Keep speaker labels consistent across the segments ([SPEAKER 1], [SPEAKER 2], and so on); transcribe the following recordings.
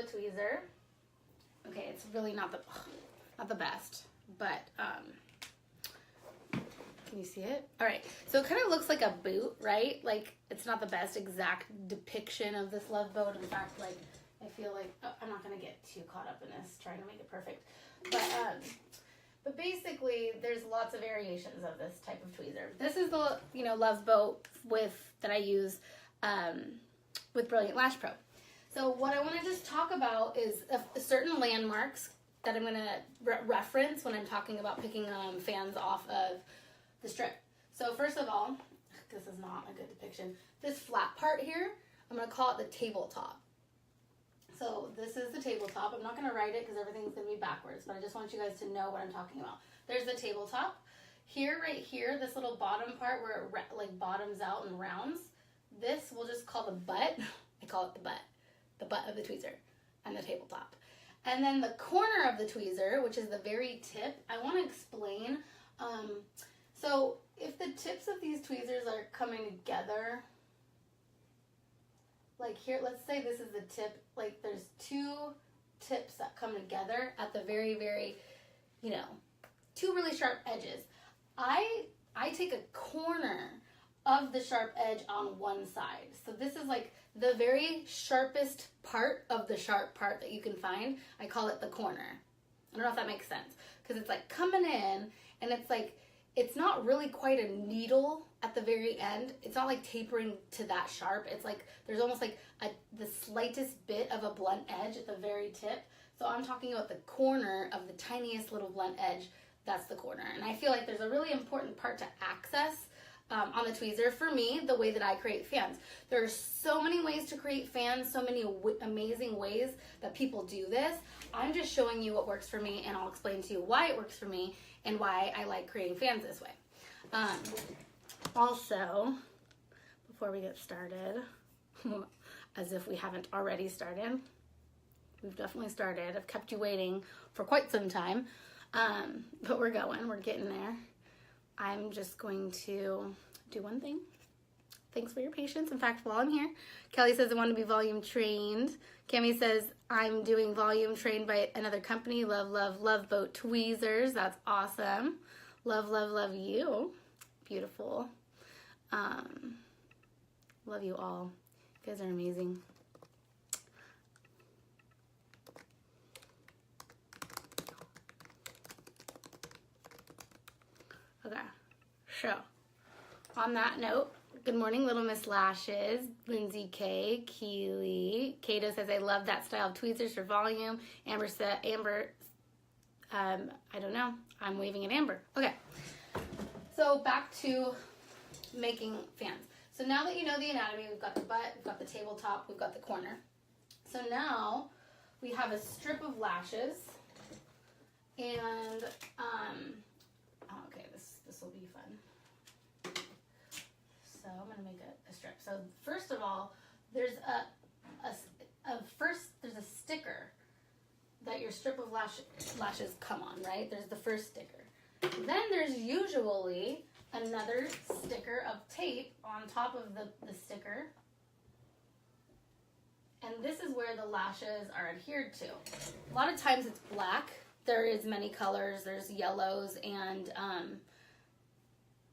[SPEAKER 1] a tweezer. Okay, it's really not the best, but can you see it? All right, so it kind of looks like a boot, right? Like, it's not the best exact depiction of this love boat. In fact, like, I feel like, I'm not gonna get too caught up in this, trying to make it perfect. But basically, there's lots of variations of this type of tweezer. This is the, love boat that I use with Brilliant Lash Pro. So what I want to just talk about is certain landmarks that I'm going to reference when I'm talking about picking fans off of the strip. So first of all, this is not a good depiction. This flat part here, I'm going to call it the tabletop. So this is the tabletop. I'm not going to write it because everything's going to be backwards, but I just want you guys to know what I'm talking about. There's the tabletop. Here, right here, this little bottom part where it like bottoms out and rounds, this we'll just call the butt. I call it the butt of the tweezer and the tabletop. And then the corner of the tweezer, which is the very tip, I want to explain. So if the tips of these tweezers are coming together, like here, let's say this is the tip, like there's two tips that come together at the very, very, two really sharp edges. I take a corner of the sharp edge on one side. So this is like the very sharpest part of the sharp part that you can find. I call it the corner. I don't know if that makes sense, because it's like coming in and it's like, it's not really quite a needle at the very end. It's not like tapering to that sharp. It's like there's almost like the slightest bit of a blunt edge at the very tip. So I'm talking about the corner of the tiniest little blunt edge. That's the corner. And I feel like there's a really important part to access on the tweezer for me, the way that I create fans. There are so many ways to create fans, so many amazing ways that people do this. I'm just showing you what works for me, and I'll explain to you why it works for me and why I like creating fans this way. Also, before we get started, as if we haven't already started, we've definitely started. I've kept you waiting for quite some time, but we're getting there. I'm just going to do one thing. Thanks for your patience. In fact, while I'm here, Kelly says I want to be volume trained. Cami says I'm doing volume trained by another company. Love, love, love boat tweezers. That's awesome. Love, love, love you. Beautiful. Love you all. You guys are amazing. Okay, so on that note, good morning, Little Miss Lashes, Lindsay K, Keely. Kato says, I love that style of tweezers for volume. Amber said, I don't know. I'm waving at Amber. Okay, so back to making fans. So now that you know the anatomy, we've got the butt, we've got the tabletop, we've got the corner. So now we have a strip of lashes, and okay, this will be fun. So I'm gonna make a strip. So first of all, there's there's a sticker that your strip of lashes come on, right? There's the first sticker. Then there's usually another sticker of tape on top of the sticker. And this is where the lashes are adhered to. A lot of times it's black. There is many colors. There's yellows and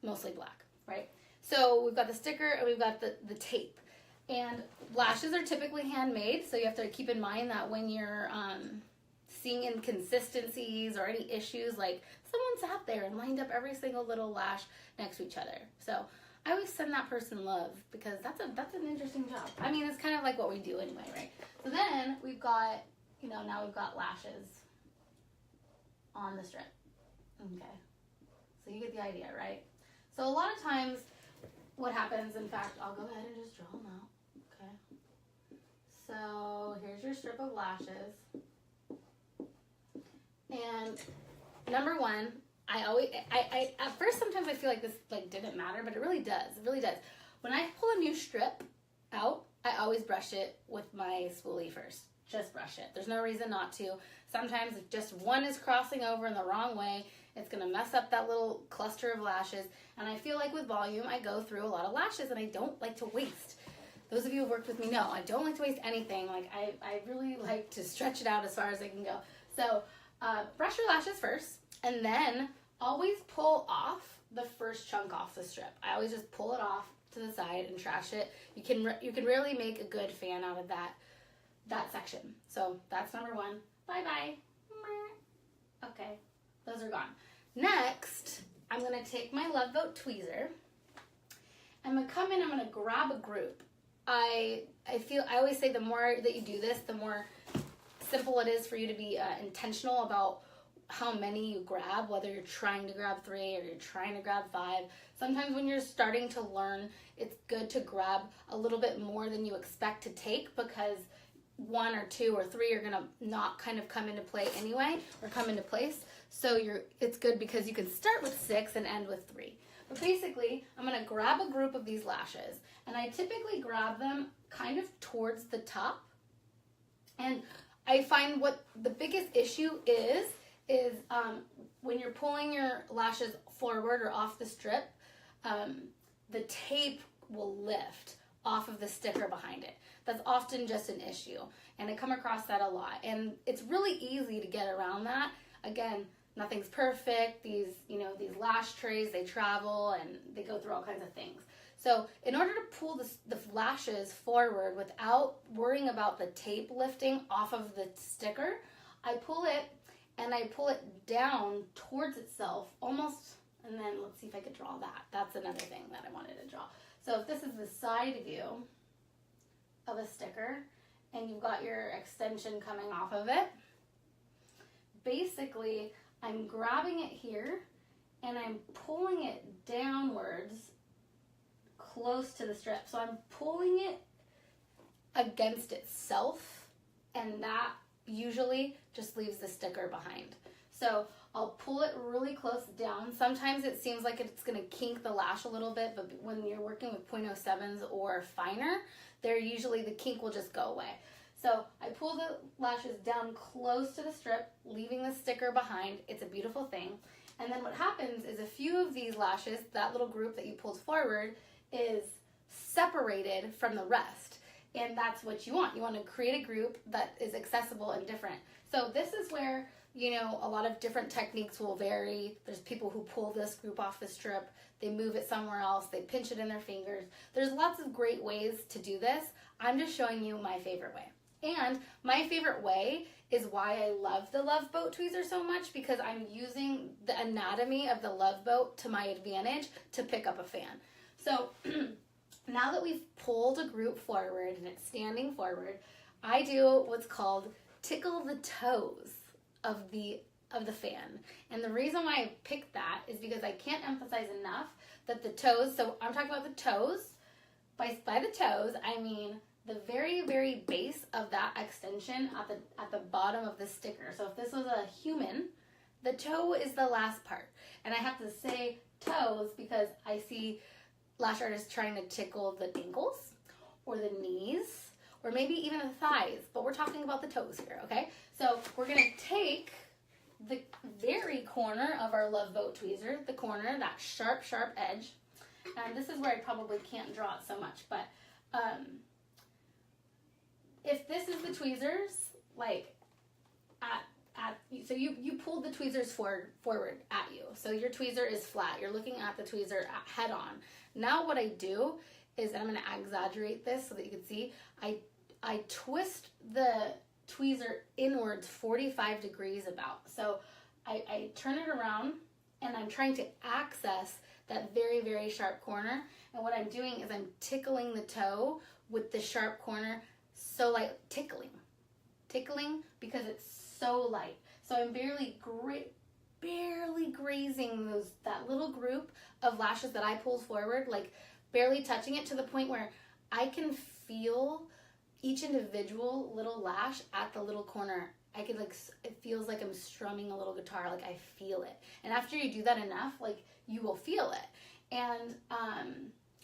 [SPEAKER 1] mostly black, right? So we've got the sticker and we've got the tape. And lashes are typically handmade, so you have to keep in mind that when you're seeing inconsistencies or any issues, like someone sat there and lined up every single little lash next to each other. So I always send that person love, because that's an interesting job. I mean, it's kind of like what we do anyway, right? So then we've got, now we've got lashes on the strip. Okay. So you get the idea, right? So a lot of times what happens, in fact, I'll go ahead and just draw them out. Okay. So here's your strip of lashes. And number one, I at first sometimes I feel like this didn't matter, but it really does. It really does. When I pull a new strip out, I always brush it with my spoolie first. Just brush it. There's no reason not to. Sometimes if just one is crossing over in the wrong way, it's going to mess up that little cluster of lashes. And I feel like with volume, I go through a lot of lashes and I don't like to waste those of you who've worked with me know I don't like to waste anything. Like I really like to stretch it out as far as I can go. So brush your lashes first, and then always pull off the first chunk off the strip. I always just pull it off to the side and trash it. You can rarely make a good fan out of that section. So that's number one. Bye-bye. Okay, those are gone. Next, I'm gonna take my Love Boat tweezer. I'm gonna come in, I'm gonna grab a group. I always say the more that you do this, the more simple it is for you to be intentional about how many you grab, whether you're trying to grab 3 or you're trying to grab 5. Sometimes when you're starting to learn, it's good to grab a little bit more than you expect to take, because 1 or 2 or 3 are gonna not kind of come into play anyway, or come into place. So it's good because you can start with 6 and end with 3. But basically, I'm gonna grab a group of these lashes, and I typically grab them kind of towards the top. And I find what the biggest issue is when you're pulling your lashes forward or off the strip, the tape will lift off of the sticker behind it. That's often just an issue, and I come across that a lot. And it's really easy to get around that. Again, nothing's perfect. These lash trays, they travel and they go through all kinds of things. So in order to pull the lashes forward without worrying about the tape lifting off of the sticker, I pull it down towards itself almost, and then let's see if I could draw that. That's another thing that I wanted to draw. So if this is the side view of a sticker and you've got your extension coming off of it, basically I'm grabbing it here and I'm pulling it downwards close to the strip. So I'm pulling it against itself, and that usually just leaves the sticker behind. So I'll pull it really close down. Sometimes it seems like it's going to kink the lash a little bit, but when you're working with 0.07s or finer, the kink will just go away. So I pull the lashes down close to the strip, leaving the sticker behind. It's a beautiful thing. And then what happens is a few of these lashes, that little group that you pulled forward, is separated from the rest. And that's what you want. You want to create a group that is accessible and different. So this is where, a lot of different techniques will vary. There's people who pull this group off the strip, they move it somewhere else, they pinch it in their fingers. There's lots of great ways to do this. I'm just showing you my favorite way. And my favorite way is why I love the Love Boat tweezer so much, because I'm using the anatomy of the Love Boat to my advantage to pick up a fan. So now that we've pulled a group forward and it's standing forward, I do what's called tickle the toes of the fan. And the reason why I picked that is because I can't emphasize enough that the toes, so I'm talking about the toes. By the toes, I mean the very, very base of that extension at the bottom of the sticker. So if this was a human, the toe is the last part. And I have to say toes because I see lash artists trying to tickle the ankles or the knees or maybe even the thighs, but we're talking about the toes here, okay? So we're gonna take the very corner of our Love Boat tweezer, the corner, that sharp, sharp edge, and this is where I probably can't draw it so much, but if this is the tweezers, like so you pulled the tweezers forward at you. So your tweezer is flat. You're looking at the tweezer head on. Now what I do is, and I'm going to exaggerate this so that you can see, I twist the tweezer inwards 45 degrees about. So I turn it around and I'm trying to access that very, very sharp corner. And what I'm doing is I'm tickling the toe with the sharp corner, so like tickling because it's so light. So I'm barely grazing that little group of lashes that I pulled forward, like barely touching it, to the point where I can feel each individual little lash at the little corner. I can it feels like I'm strumming a little guitar, like I feel it. And after you do that enough, like you will feel it. And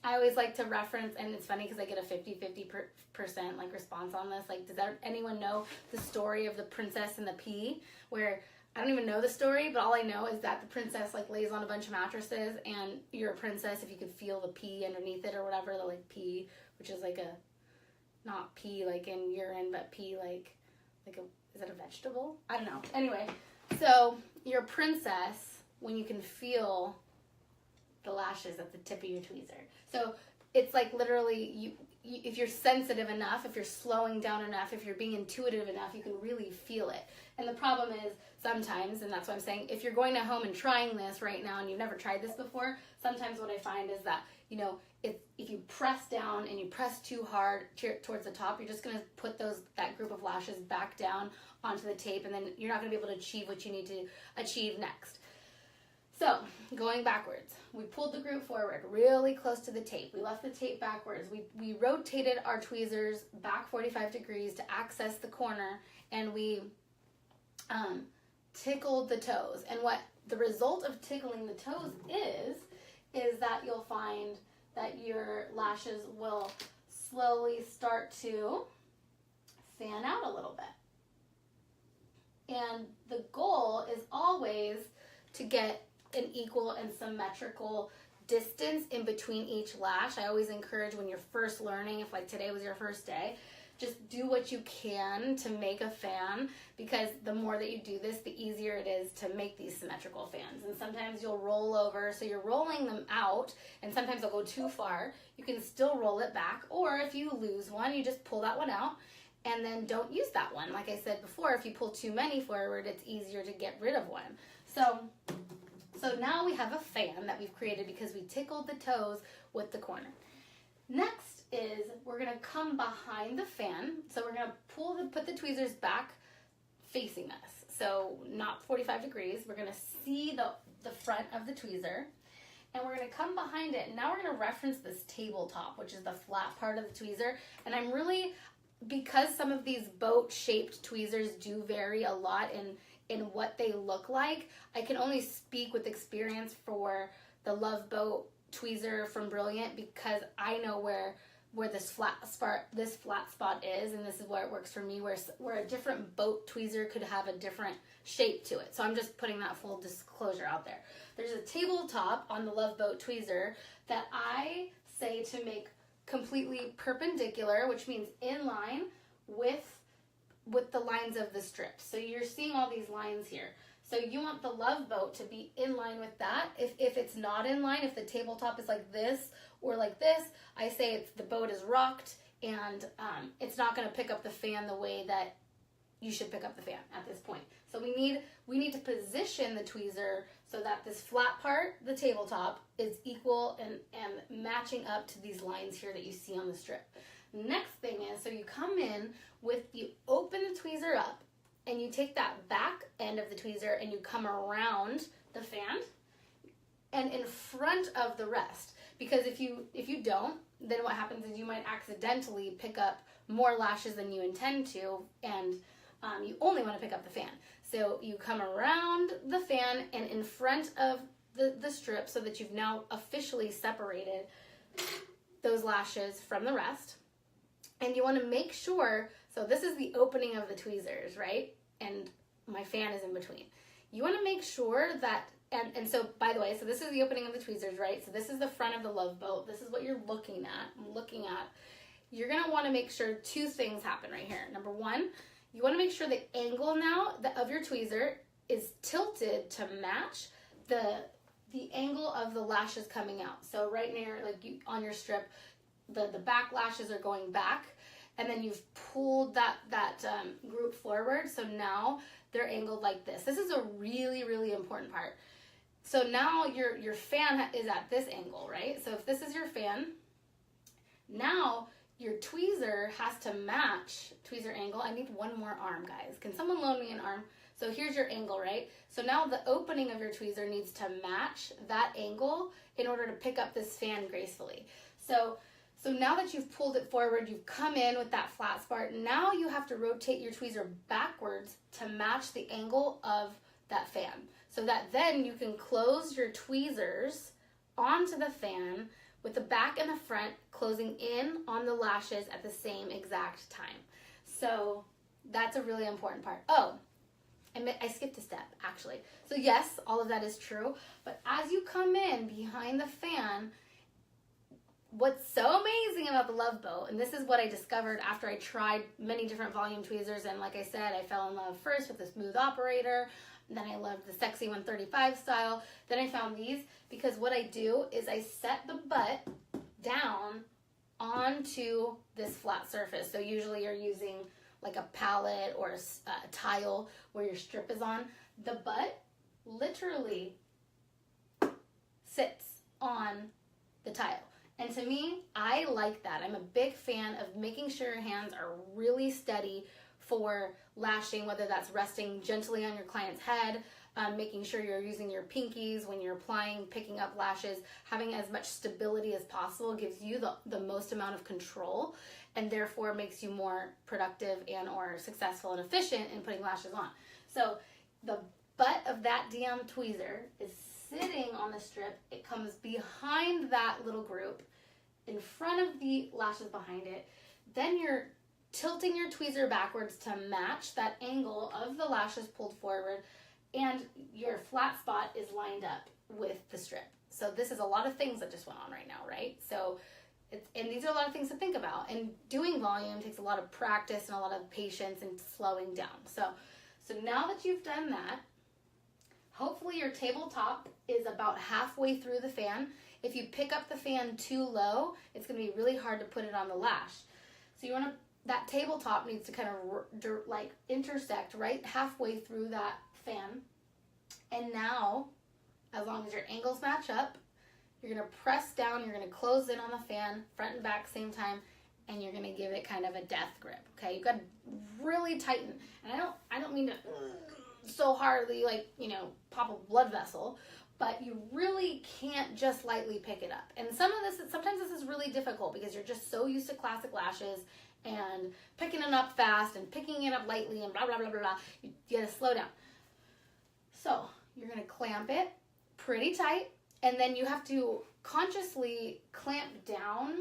[SPEAKER 1] I always like to reference, and it's funny because I get a 50% like response on this. Like, does anyone know the story of the princess and the pea? Where I don't even know the story, but all I know is that the princess like lays on a bunch of mattresses, and you're a princess if you could feel the pea underneath it or whatever, the like pea, which is like not pee like in urine, but pee like is that a vegetable? I don't know. Anyway, so you're a princess when you can feel the lashes at the tip of your tweezer. So it's like literally you if you're sensitive enough, if you're slowing down enough, if you're being intuitive enough, you can really feel it. And the problem is sometimes, and that's what I'm saying, if you're going to home and trying this right now and you've never tried this before, sometimes what I find is that, you know, if you press down and you press too hard towards the top, you're just going to put that group of lashes back down onto the tape, and then you're not going to be able to achieve what you need to achieve next. So, going backwards, we pulled the group forward really close to the tape. We left the tape backwards. We rotated our tweezers back 45 degrees to access the corner, and we tickled the toes. And what the result of tickling the toes is that you'll find that your lashes will slowly start to fan out a little bit. And the goal is always to get an equal and symmetrical distance in between each lash. I always encourage when you're first learning, if like today was your first day, just do what you can to make a fan, because the more that you do this, the easier it is to make these symmetrical fans. And sometimes you'll roll over, so you're rolling them out, and sometimes they'll go too far. You can still roll it back, or if you lose one, you just pull that one out and then don't use that one. Like I said before, if you pull too many forward, it's easier to get rid of one. So now we have a fan that we've created because we tickled the toes with the corner. Next is we're going to come behind the fan. So we're going to put the tweezers back facing us. So not 45 degrees. We're going to see the front of the tweezer. And we're going to come behind it. And now we're going to reference this tabletop, which is the flat part of the tweezer. And I'm really, because some of these boat-shaped tweezers do vary a lot in what they look like, I can only speak with experience for the Love Boat tweezer from Brilliant, because I know where this flat spot is, and this is where it works for me, where a different boat tweezer could have a different shape to it. So I'm just putting that full disclosure out there. There's a tabletop on the Love Boat tweezer that I say to make completely perpendicular, which means in line with the lines of the strips. So you're seeing all these lines here. So you want the Love Boat to be in line with that. If it's not in line, if the tabletop is like this or like this, I say the boat is rocked, and it's not going to pick up the fan the way that you should pick up the fan at this point. So we need to position the tweezer so that this flat part, the tabletop, is equal and matching up to these lines here that you see on the strip. Next thing is, so you come in you open the tweezer up, and you take that back end of the tweezer and you come around the fan and in front of the rest. Because if you don't, then what happens is you might accidentally pick up more lashes than you intend to, and you only want to pick up the fan. So you come around the fan and in front of the strip, so that you've now officially separated those lashes from the rest. And you want to make sure, so this is the opening of the tweezers, right? And my fan is in between. You want to make sure that, and so, by the way, so this is the opening of the tweezers, right? So this is the front of the Love Boat. This is what you're looking at. You're going to want to make sure two things happen right here. Number one, you want to make sure the angle now of your tweezer is tilted to match the angle of the lashes coming out. So right near, on your strip, the back lashes are going back, and then you've pulled that group forward, so now they're angled like this. This is a really, really important part. So now your fan is at this angle, right? So if this is your fan, now your tweezer has to match tweezer angle. I need one more arm, guys. Can someone loan me an arm? So here's your angle, right? So now the opening of your tweezer needs to match that angle in order to pick up this fan gracefully. So now that you've pulled it forward, you've come in with that flat spot, now you have to rotate your tweezer backwards to match the angle of that fan, so that then you can close your tweezers onto the fan with the back and the front closing in on the lashes at the same exact time. So that's a really important part. Oh, I skipped a step, actually. So yes, all of that is true, but as you come in behind the fan, what's so amazing about the Love Boat, and this is what I discovered after I tried many different volume tweezers, and like I said, I fell in love first with the smooth operator, then I loved the sexy 135 style, then I found these, because what I do is I set the butt down onto this flat surface. So usually you're using like a palette or a tile where your strip is on. The butt literally sits on the tile. And to me, I like that. I'm a big fan of making sure your hands are really steady for lashing, whether that's resting gently on your client's head, making sure you're using your pinkies when you're applying, picking up lashes, having as much stability as possible gives you the most amount of control, and therefore makes you more productive and or successful and efficient in putting lashes on. So the butt of that damn tweezer is sitting on the strip. It comes behind that little group, in front of the lashes behind it. Then you're tilting your tweezer backwards to match that angle of the lashes pulled forward, and your flat spot is lined up with the strip. So this is a lot of things that just went on right now, right? So and these are a lot of things to think about, and doing volume takes a lot of practice and a lot of patience and slowing down. So now that you've done that, hopefully your tabletop is about halfway through the fan. If you pick up the fan too low, it's going to be really hard to put it on the lash. So you want to, that tabletop needs to kind of like intersect right halfway through that fan. And now, as long as your angles match up, you're going to press down, you're going to close in on the fan, front and back same time, and you're going to give it kind of a death grip. Okay, you've got to really tighten. And I don't mean to so hardly, like, you know, pop a blood vessel, but you really can't just lightly pick it up. And sometimes this is really difficult because you're just so used to classic lashes and picking it up fast and picking it up lightly and blah, blah, blah, blah, blah. You gotta slow down. So you're gonna clamp it pretty tight, and then you have to consciously clamp down.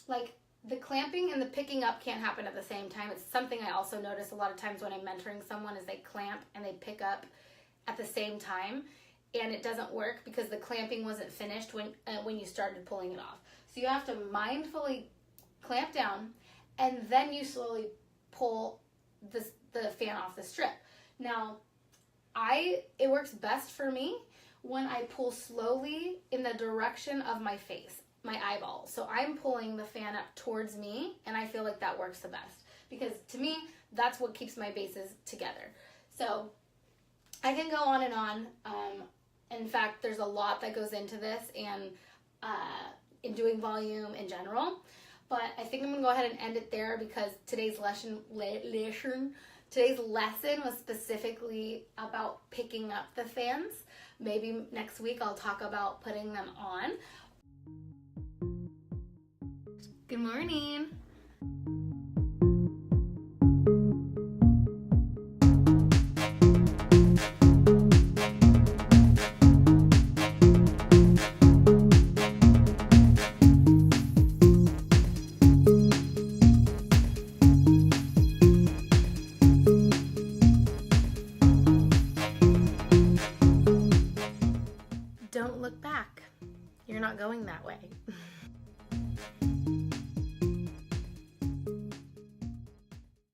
[SPEAKER 1] Like, the clamping and the picking up can't happen at the same time. It's something I also notice a lot of times when I'm mentoring someone is they clamp and they pick up at the same time, and it doesn't work because the clamping wasn't finished when you started pulling it off. So you have to mindfully clamp down, and then you slowly pull the fan off the strip. Now, it works best for me when I pull slowly in the direction of my face, my eyeball. So I'm pulling the fan up towards me, and I feel like that works the best because to me, that's what keeps my bases together. So I can go on and on. In fact, there's a lot that goes into this and in doing volume in general. But I think I'm going to go ahead and end it there because today's lesson was specifically about picking up the fans. Maybe next week I'll talk about putting them on. Good morning. Don't look back. You're not going that way.